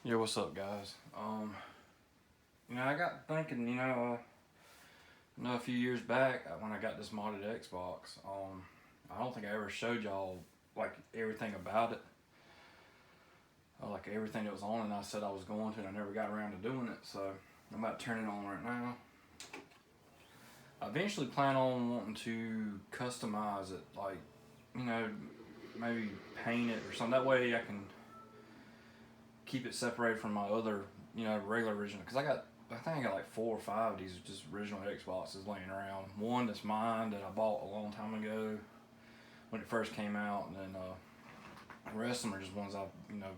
Yeah, what's up, guys? I got thinking, a few years back when I got this modded Xbox, I don't think I ever showed y'all like everything about it, like everything that was on it. And I said I was going to, and I never got around to doing it. So I'm about to turn it on right now. I eventually plan on wanting to customize it, like you know, maybe paint it or something. That way I can keep it separated from my other, regular original. Because I think I got like four or five of these just original Xboxes laying around. One that's mine that I bought a long time ago when it first came out, and then the rest of them are just ones I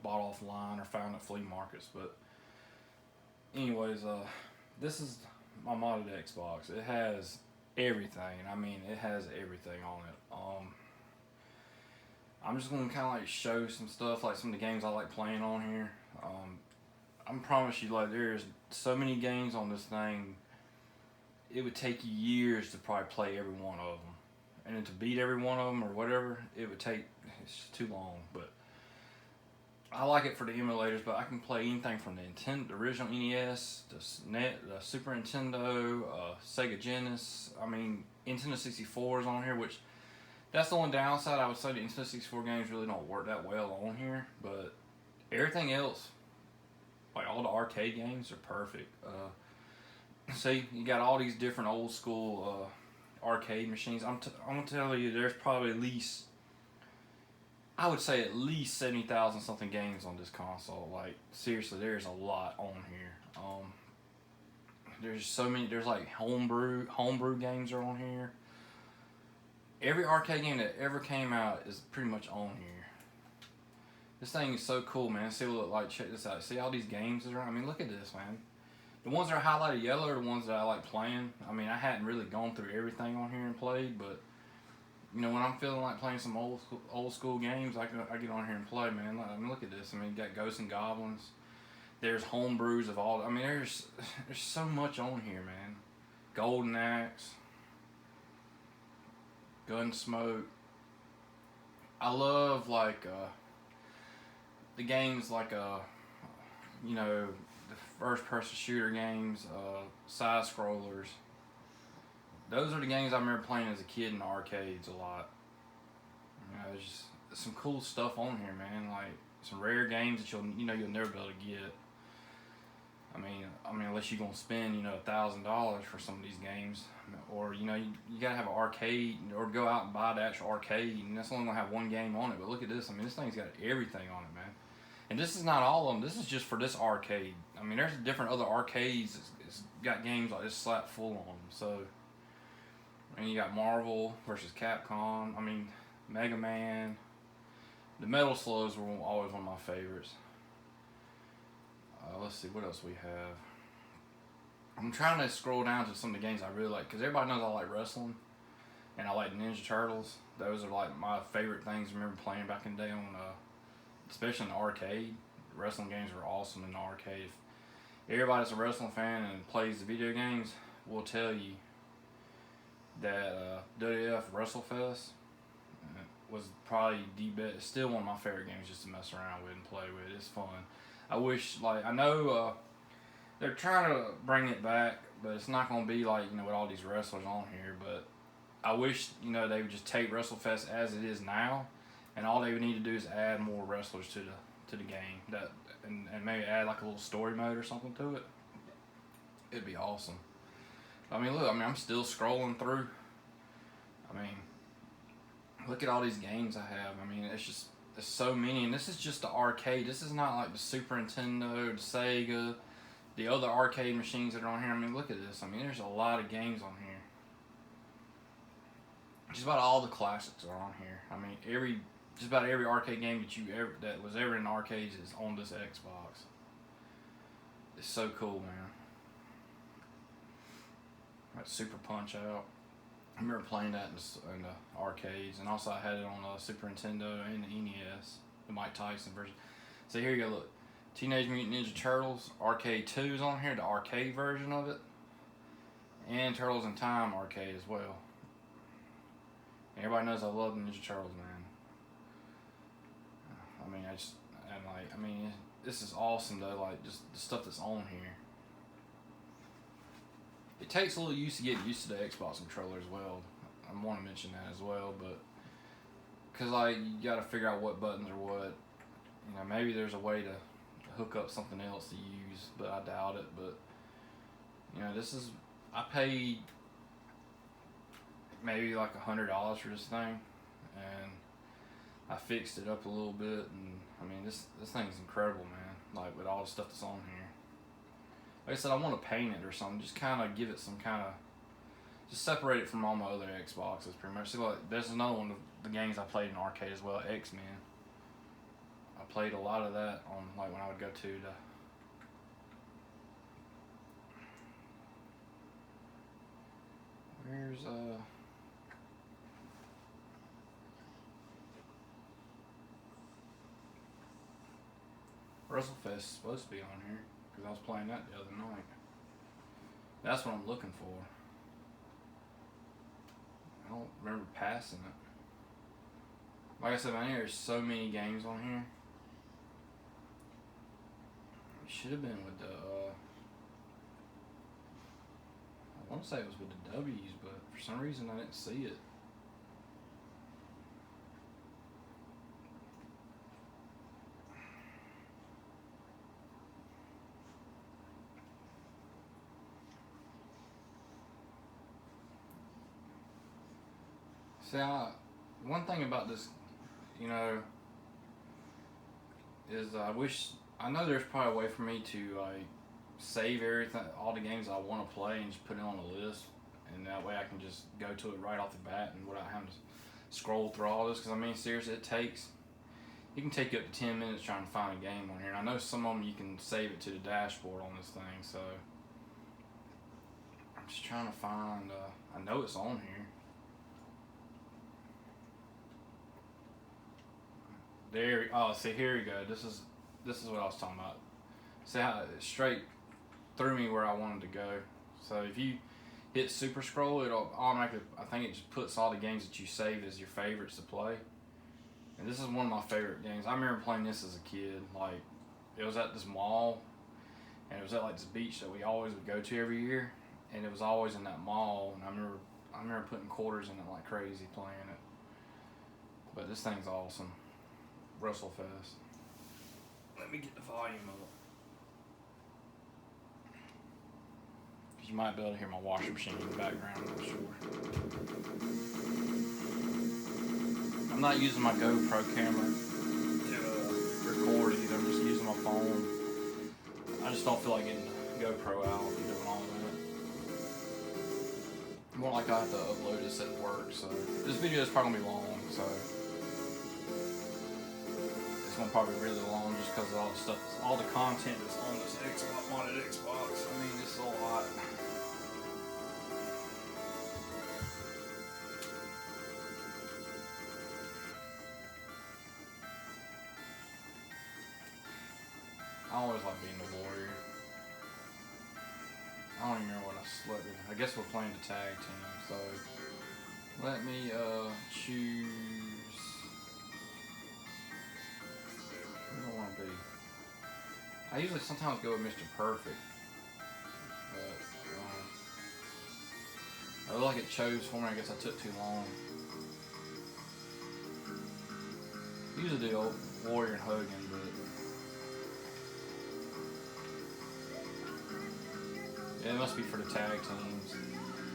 bought offline or found at flea markets. But anyways, this is my modded Xbox. It has everything. I mean, it has everything on it. I'm just gonna kind of like show some stuff, like some of the games I like playing on here. I promise you, like there's so many games on this thing. It would take you years to probably play every one of them, and then to beat every one of them or whatever, it would take. It's just too long. But I like it for the emulators. But I can play anything from the Nintendo, the original NES, the Super Nintendo, Sega Genesis. I mean, Nintendo 64 is on here, which that's the only downside. I would say the Nintendo 64 games really don't work that well on here, but everything else, like all the arcade games, are perfect. See, you got all these different old school arcade machines. I'm gonna tell you, there's probably at least, I would say at least 70,000 something games on this console. Like seriously, there's a lot on here. There's so many. There's like homebrew games are on here. Every arcade game that ever came out is pretty much on here. This thing is so cool, man. See, look, like check this out. See all these games that are. I mean, look at this, man. The ones that are highlighted yellow are the ones that I like playing. I mean, I hadn't really gone through everything on here and played, but when I'm feeling like playing some old school games, I get on here and play, man. I mean, look at this. I mean, you got Ghosts and Goblins. There's homebrews of all. I mean, there's so much on here, man. Golden Axe, Gunsmoke. I love like the games like the first person shooter games, side scrollers. Those are the games I remember playing as a kid in the arcades a lot. There's just some cool stuff on here, man. Like some rare games that you'll never be able to get. I mean, unless you're gonna spend $1,000 for some of these games, or you gotta have an arcade or go out and buy the actual arcade, and that's only gonna have one game on it. But look at this. I mean, this thing's got everything on it, man. And this is not all of them. This is just for this arcade. I mean, there's different other arcades. It's got games like this slap full on them. So, and you got Marvel versus Capcom. I mean, Mega Man. The Metal Slugs were always one of my favorites. Let's see what else we have. I'm trying to scroll down to some of the games I really like because everybody knows I like wrestling and I like Ninja Turtles. Those are like my favorite things. I remember playing back in the day on, especially in the arcade. Wrestling games were awesome in the arcade. If everybody that's a wrestling fan and plays the video games will tell you that WWF WrestleFest was probably the best. Still one of my favorite games just to mess around with and play with. It's fun. I wish, like, I know they're trying to bring it back, but it's not going to be like, with all these wrestlers on here. But I wish, they would just take WrestleFest as it is now, and all they would need to do is add more wrestlers to the game. And maybe add like a little story mode or something to it. It'd be awesome. I mean, look, I'm still scrolling through. I mean, look at all these games I have. I mean, there's so many, and this is just the arcade. This is not like the Super Nintendo, the Sega, the other arcade machines that are on here. I mean, look at this. I mean, there's a lot of games on here. Just about all the classics are on here. I mean, just about every arcade game that was ever in arcades is on this Xbox. It's so cool, man. That Super Punch Out. I remember playing that in the arcades, and also I had it on the Super Nintendo and the NES, the Mike Tyson version. So here you go, look. Teenage Mutant Ninja Turtles Arcade 2 is on here, the arcade version of it. And Turtles in Time arcade as well. And everybody knows I love the Ninja Turtles, man. I mean, and Like, I mean, this is awesome though. Like, just the stuff that's on here. It takes a little used to get used to the Xbox controller as well. I want to mention that as well, but because like you got to figure out what buttons are what. You know, maybe there's a way to hook up something else to use, but I doubt it. But you know, this is, I paid maybe like $100 for this thing, and I fixed it up a little bit, and I mean this thing's incredible, man. Like with all the stuff that's on here. Like I said, I want to paint it or something. Just kind of give it some kind of, just separate it from all my other Xboxes pretty much. See, like, there's another one of the games I played in arcade as well, X-Men. I played a lot of that on, like, when I would go to the, where's WrestleFest is supposed to be on here, because I was playing that the other night. That's what I'm looking for. I don't remember passing it. Like I said, man, there's so many games on here. It should have been with the, I want to say it was with the W's, but for some reason I didn't see it. See, one thing about this, you know, is I know there's probably a way for me to like save everything, all the games I want to play, and just put it on a list, and that way I can just go to it right off the bat and without having to scroll through all this. Because I mean, seriously, it can take you up to 10 minutes trying to find a game on here. And I know some of them you can save it to the dashboard on this thing, so I'm just trying to find. I know it's on here. There. Oh, see, here we go. This is what I was talking about. See how it straight threw me where I wanted to go. So if you hit super scroll, it'll automatically, I think it just puts all the games that you saved as your favorites to play. And this is one of my favorite games. I remember playing this as a kid. Like, it was at this mall, and it was at like this beach that we always would go to every year, and it was always in that mall. And I remember putting quarters in it like crazy playing it. But this thing's awesome. WrestleFest. Let me get the volume up. Because you might be able to hear my washing machine in the background, I'm not sure. I'm not using my GoPro camera to record either. I'm just using my phone. I just don't feel like getting the GoPro out and doing all that. More like I have to upload this at work, so this video is probably going to be long, so it's going to probably be really long just because of all the stuff, all the content that's on this Xbox, modded Xbox. I mean, it's a lot. I always like being the warrior. I don't even remember what I slept with. I guess we're playing the tag team, so let me choose. Who do I want to be? I usually sometimes go with Mr. Perfect, but I feel like it chose for me. I guess I took too long. Usually do Warrior and Hogan, but yeah, it must be for the tag teams.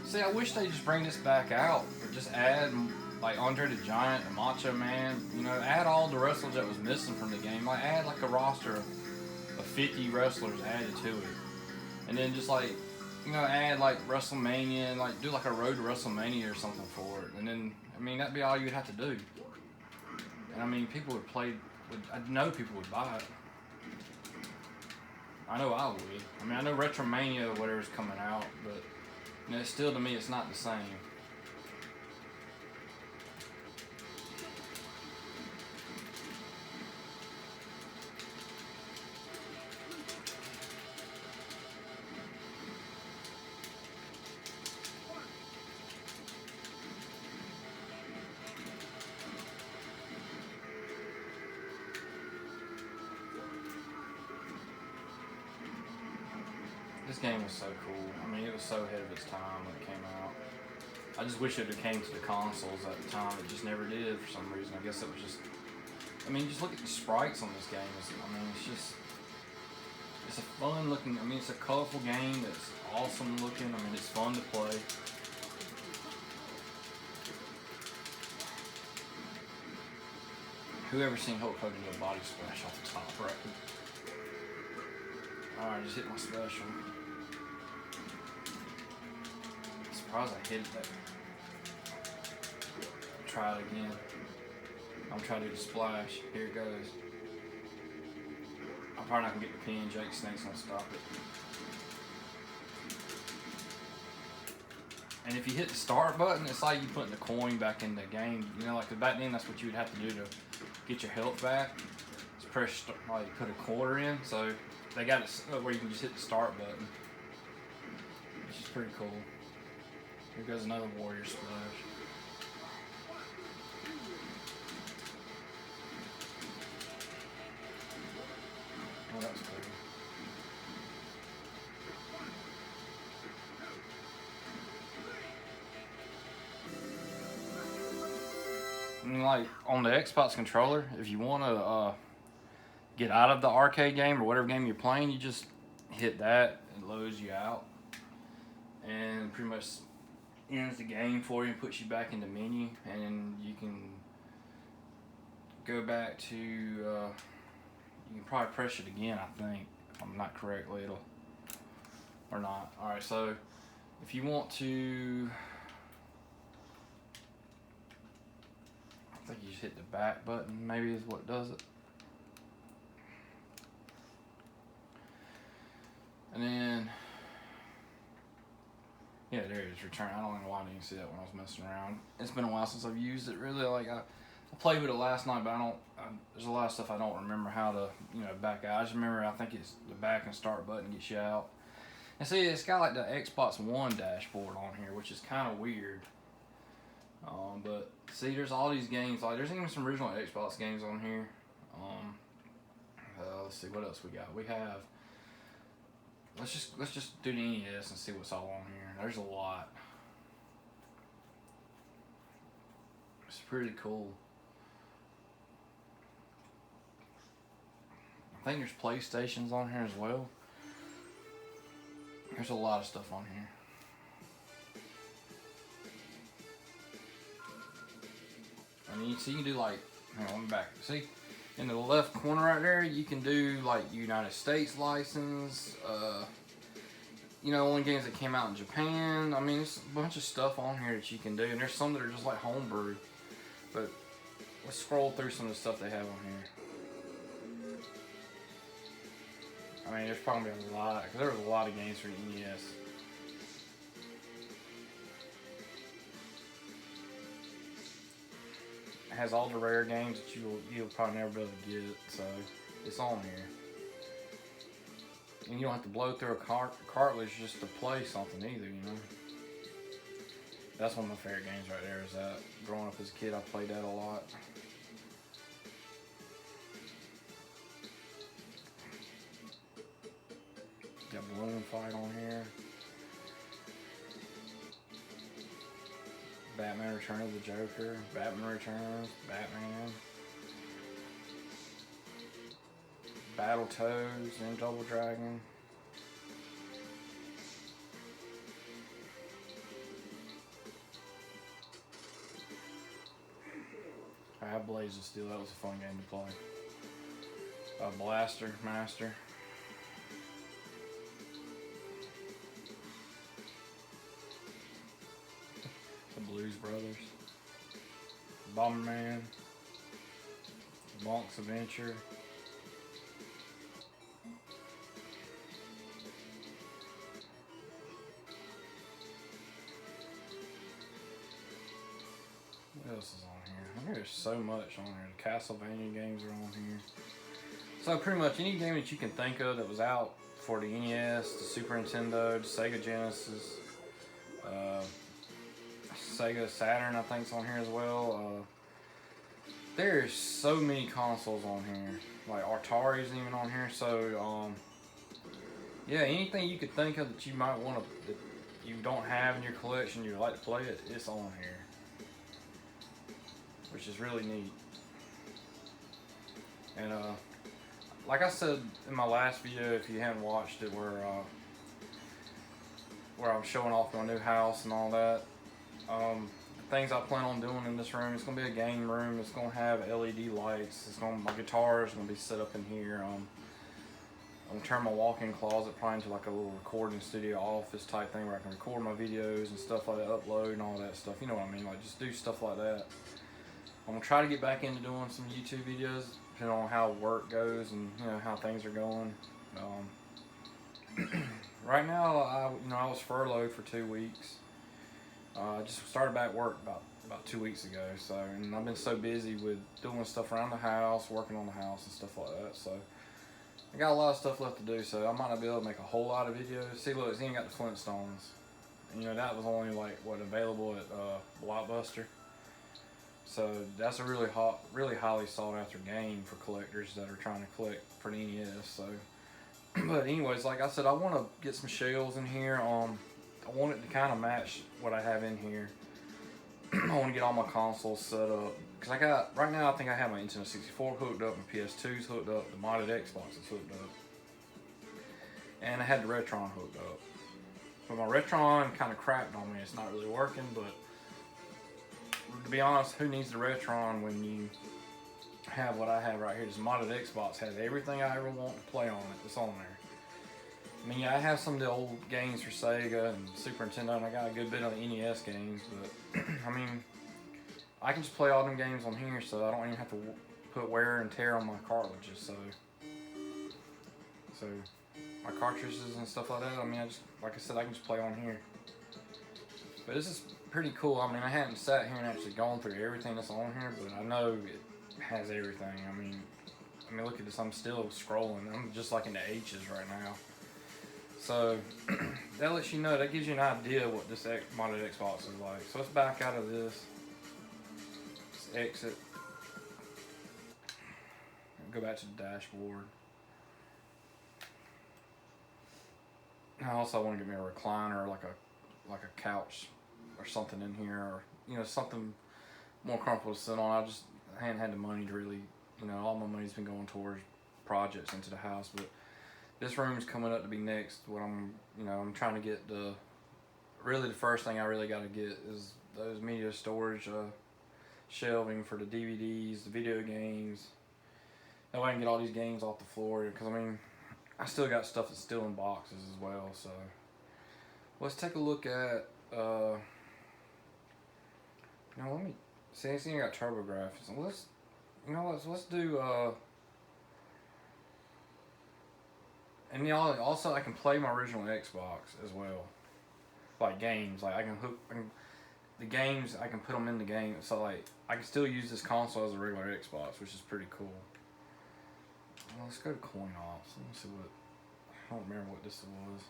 See, I wish they just bring this back out, or just add like Andre the Giant and Macho Man. You know, add all the wrestlers that was missing from the game. Like add like a roster of 50 wrestlers added to it, and then just like, you know, add like WrestleMania and like do like a road to WrestleMania or something for it. And then I mean that'd be all you'd have to do. And I mean people would play. I know people would buy it. I know I would. I mean, I know Retromania or whatever's coming out, but you know, still to me, it's not the same. This game was so cool. I mean, it was so ahead of its time when it came out. I just wish it had came to the consoles at the time. It just never did for some reason. I guess it was just. I mean, just look at the sprites on this game. It's a fun looking. I mean, it's a colorful game that's awesome looking. I mean, it's fun to play. Whoever seen Hulk Hogan do a body splash off the top, right? Alright, just hit my special. I'm surprised I hit that. Try it again. I'm trying to do the splash. Here it goes. I'm probably not gonna get the pin. Jake Snake's gonna stop it. And if you hit the start button, it's like you putting the coin back in the game. You know, like back then, that's what you would have to do to get your health back. Just press, like, put a quarter in. So they got it where you can just hit the start button, which is pretty cool. Here goes another warrior splash. Oh, that was cool. And like on the Xbox controller, if you want to get out of the arcade game or whatever game you're playing, you just hit that. It loads you out and pretty much ends the game for you and puts you back in the menu, and you can go back to you can probably press it again, I think, if I'm not correctly, it'll or not. Alright, so if you want to, I think you just hit the back button, maybe is what does it. And then, yeah, there it is, return. I don't know why I didn't see that when I was messing around. It's been a while since I've used it, really. Like, I played with it last night, but there's a lot of stuff I don't remember how to, back out. I just remember, I think it's the back and start button gets you out. And see, it's got like the Xbox One dashboard on here, which is kind of weird. But see, there's all these games. Like, there's even some original Xbox games on here. Let's see what else we got. We have. Let's just do the NES and see what's all on here. There's a lot. It's pretty cool. I think there's PlayStations on here as well. There's a lot of stuff on here. I mean, you can do like, hang on, let me back. See, in the left corner right there, you can do like United States license, only games that came out in Japan. I mean, there's a bunch of stuff on here that you can do, and there's some that are just like homebrew. But let's scroll through some of the stuff they have on here. I mean, there's probably a lot, because there was a lot of games for the NES. It has all the rare games that you'll probably never be able to get, so it's on here. And you don't have to blow through a cartridge just to play something either, That's one of my favorite games right there, is that. Growing up as a kid, I played that a lot. Got Balloon Fight on here. Batman Return of the Joker. Batman Returns. Batman. Battletoads and Double Dragon. I have Blaze of Steel. That was a fun game to play. Blaster Master. The Blues Brothers. Bomberman. Bonk's Adventure. What else is on here? There's so much on here. The Castlevania games are on here. So pretty much any game that you can think of that was out for the NES, the Super Nintendo, the Sega Genesis, Sega Saturn, I think, is on here as well. There's so many consoles on here. Like Atari's even on here. So Yeah, anything you could think of that you might want to, that you don't have in your collection, you'd like to play it, it's on here, which is really neat. And like I said in my last video, if you haven't watched it, where I'm showing off my new house and all that, the things I plan on doing in this room, it's gonna be a game room. It's gonna have LED lights. My guitar is gonna be set up in here. I'm gonna turn my walk-in closet probably into like a little recording studio office type thing where I can record my videos and stuff like that, upload and all that stuff. You know what I mean? Like just do stuff like that. I'm gonna try to get back into doing some YouTube videos, depending on how work goes and how things are going. Right now, I was furloughed for 2 weeks. I just started back work about 2 weeks ago. So, and I've been so busy with doing stuff around the house, working on the house and stuff like that. So, I got a lot of stuff left to do. So, I might not be able to make a whole lot of videos. See, look, it's even got the Flintstones. And, that was only like available at Blockbuster. So that's a really highly sought after game for collectors that are trying to collect for the NES. So, but anyways, like I said, I want to get some shelves in here. I want it to kind of match what I have in here. I want to get all my consoles set up because right now I think I have my Nintendo 64 hooked up, my PS2's hooked up, the modded Xbox is hooked up, and I had the Retron hooked up. But my Retron kind of crapped on me. It's not really working, but to be honest, who needs the Retron when you have what I have right here? This modded Xbox has everything I ever want to play on it. It's on there. I mean, yeah, I have some of the old games for Sega and Super Nintendo, and I got a good bit of the NES games, but I mean, I can just play all them games on here, so I don't even have to put wear and tear on my cartridges. So my cartridges and stuff like that, I mean, like I said, I can just play on here. But this is pretty cool. I mean, I haven't sat here and actually gone through everything that's on here, but I know it has everything. I mean, look at this. I'm still scrolling. I'm just like in the H's right now. So that lets you know. That gives you an idea what this modded Xbox is like. So let's back out of this. Let's exit. Go back to the dashboard. I also want to get me a recliner, like a couch or something in here, or something more comfortable to sit on. I hadn't had the money to really, all my money's been going towards projects into the house, but this room's coming up to be next. What I'm trying to get the first thing I really got to get is those media storage shelving for the DVDs, the video games. That way I can get all these games off the floor, because I mean, I still got stuff that's still in boxes as well. So let's take a look at let me see. I see you got TurboGrafx. Let's do and also I can play my original Xbox as well, like games. Like the games, I can put them in the game. So like I can still use this console as a regular Xbox, which is pretty cool. Well, let's go to coin ops. Let me see what. I don't remember what this was.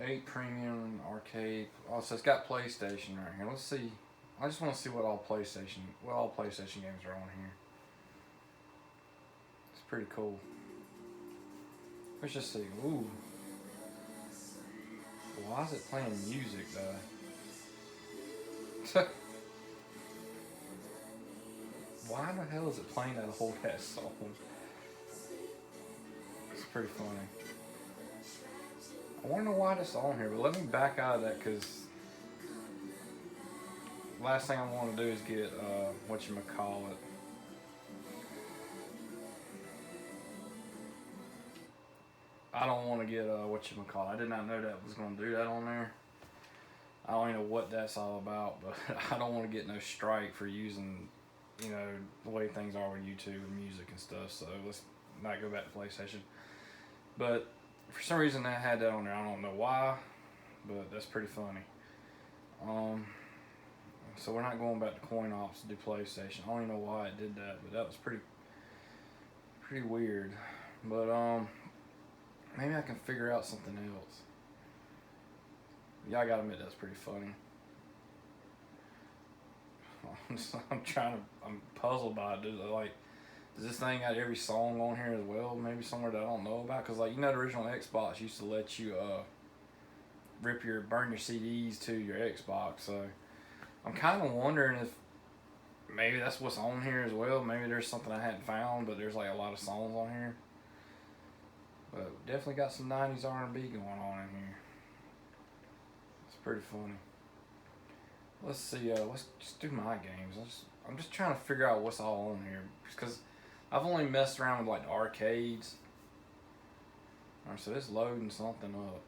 8 premium arcade. Oh, so it's got PlayStation right here. Let's see. I just want to see what all PlayStation games are on here. It's pretty cool. Let's just see. Ooh. Why is it playing music though? Why the hell is it playing that whole ass song? It's pretty funny. I wonder why this is on here, but let me back out of that, because last thing I want to do is get whatchamacallit. I don't want to get whatchamacallit. I did not know that was going to do that on there. I don't even know what that's all about, but I don't want to get no strike for using, the way things are with YouTube and music and stuff. So let's not go back to PlayStation. But for some reason I had that on there. I don't know why, but that's pretty funny. So we're not going back to coin ops to do PlayStation. I don't even know why it did that, but that was pretty weird. But maybe I can figure out something else. Yeah, I gotta admit that's pretty funny. I'm puzzled by it, dude. Like, Does this thing got every song on here as well? Maybe somewhere that I don't know about? Because, like, you know, the original Xbox used to let you burn your CDs to your Xbox. So I'm kind of wondering if maybe that's what's on here as well. Maybe there's something I hadn't found, but there's like a lot of songs on here. But definitely got some 90s R&B going on in here. It's pretty funny. Let's see, let's just do my games. I'm just trying to figure out what's all on here. Because I've only messed around with like the arcades. Alright, so it's loading something up.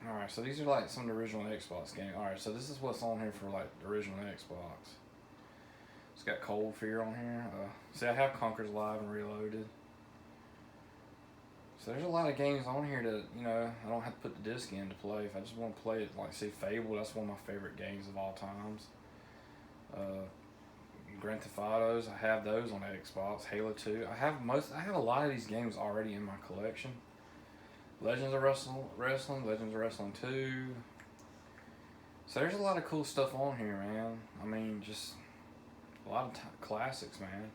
Alright, so these are like some of the original Xbox games. Alright, so this is what's on here for like the original Xbox. It's got Cold Fear on here. See, I have Conker's Live and Reloaded. So there's a lot of games on here that, you know, I don't have to put the disc in to play. If I just want to play it, like, say, Fable, that's one of my favorite games of all times. Grand Theft Autos, I have those on Xbox. Halo 2. I have a lot of these games already in my collection. Legends of Wrestling, Legends of Wrestling 2. So there's a lot of cool stuff on here, man. I mean, just a lot of classics, man.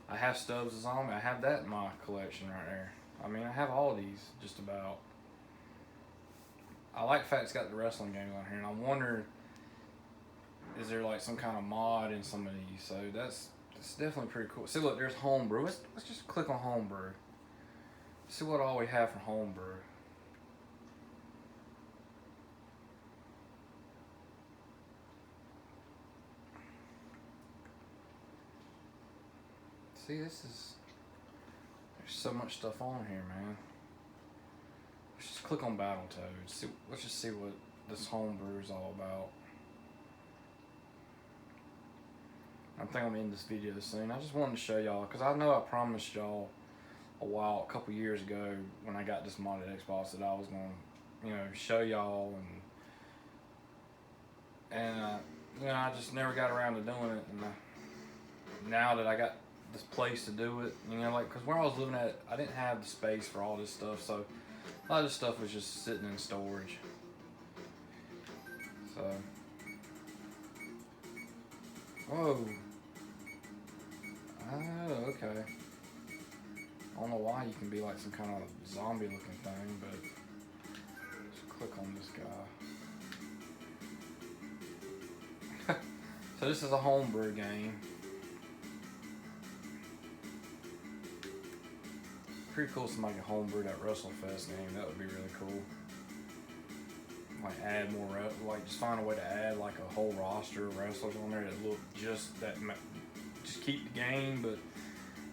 I have Stubbs the Zombie. I have that in my collection right there. I mean, I have all these, just about. I like the fact it's got the wrestling games on here, and I wonder, is there like some kind of mod in some of these? So that's definitely pretty cool. See, look, there's Homebrew. Let's just click on Homebrew. See what all we have for Homebrew. See, there's so much stuff on here, man. Let's just click on Battletoads. Let's just see what this Homebrew is all about. I think I'm gonna end this video soon. I just wanted to show y'all, because I know I promised y'all a couple years ago when I got this modded Xbox that I was gonna, you know, show y'all, and you know, I just never got around to doing it, and now that I got this place to do it, you know, like, because where I was living at, I didn't have the space for all this stuff, so a lot of this stuff was just sitting in storage. So, whoa. Oh, okay. I don't know why you can be like some kind of zombie looking thing, but just click on this guy. So this is a Homebrew game. Pretty cool if somebody can homebrew that WrestleFest game. That would be really cool. Like add more, like just find a way to add like a whole roster of wrestlers on there that look just keep the game, but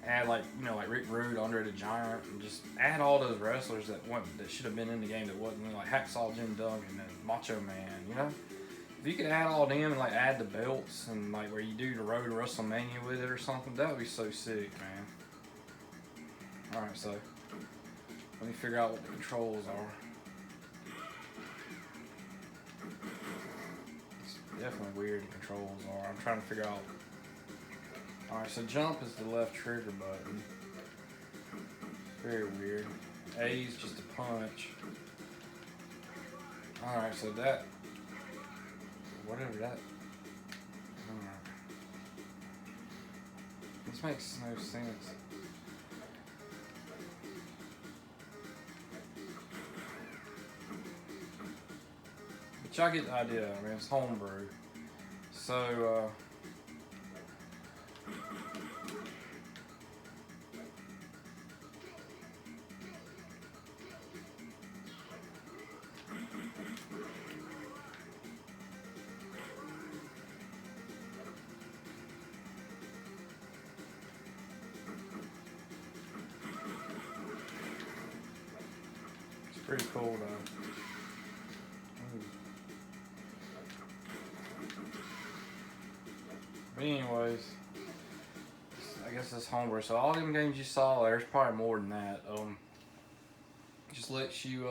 add like, you know, like Rick Rude, Andre the Giant, and just add all those wrestlers that should have been in the game that wasn't, you know, like Hacksaw Jim Duggan and Macho Man, you know. If you could add all them and like add the belts and like where you do the road to WrestleMania with it or something, that would be so sick, man. Alright, so let me figure out what the controls are. It's definitely weird, the controls are. I'm trying to figure out. Alright, so jump is the left trigger button. Very weird. A is just a punch. Alright, so that, whatever that. Alright. This makes no sense. But y'all get the idea. I mean, it's Homebrew. So, it's pretty cool though. But anyways, I guess that's Homebrew. So all them games you saw, there's probably more than that. Just lets you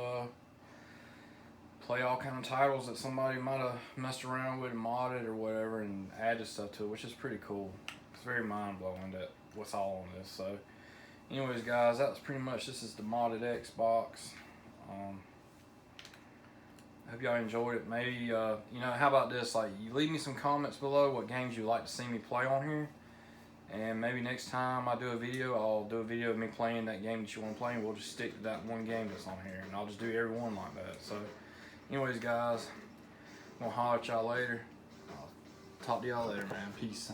play all kind of titles that somebody might have messed around with and modded or whatever, and added stuff to it, which is pretty cool. It's very mind blowing that what's all on this. So, anyways, guys, that was pretty much. This is the modded Xbox. Hope y'all enjoyed it. Maybe, you know, how about this? Like, you leave me some comments below what games you'd like to see me play on here. And maybe next time I do a video, I'll do a video of me playing that game that you want to play, and we'll just stick to that one game that's on here. And I'll just do every one like that. So, anyways, guys, I'm going to holler at y'all later. I'll talk to y'all later, man. Peace.